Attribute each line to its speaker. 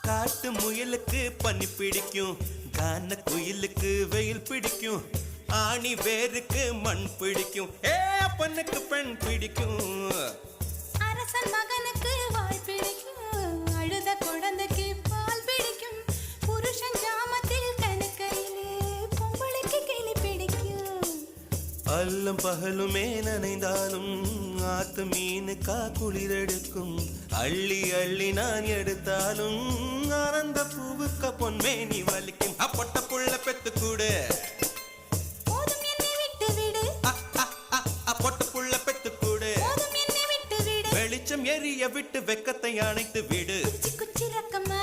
Speaker 1: காட்டு முயலுக்கு பனி பிடிக்கும், கான குயிலுக்கு வெயில் பிடிக்கும், ஆணி வேருக்கு மண் பிடிக்கும், அப்பனுக்கு பெண் பிடிக்கும்.
Speaker 2: அரசன் மகனுக்கு வாய் பிடிக்கும், அழுத குழந்தைக்கு பால் பிடிக்கும், புருஷன் ஜாமத்தில் கணக்கையிலே பொம்பளைக்கு கிளி பிடிக்கும்.
Speaker 1: அல்லும் பகலுமே நனைந்தாலும் ஆத்து மீனுக்கா குளிரெடுக்கும், அள்ளி அள்ளி நான் எடுத்தாலும் ஆனந்த பூவுக்க பொன்மேனி வலிக்கும். அப்பொட்ட புள்ள பெத்து கூடு,
Speaker 2: போதும் என்னை விட்டு விடு,
Speaker 1: பொட்ட புள்ள பெத்து கூடு,
Speaker 2: போதும் என்னை விட்டு விடு,
Speaker 1: வெளிச்சம் எரிய விட்டு வெக்கத்தை அணைத்து விடு.
Speaker 2: குச்சி குச்சி ரக்கமா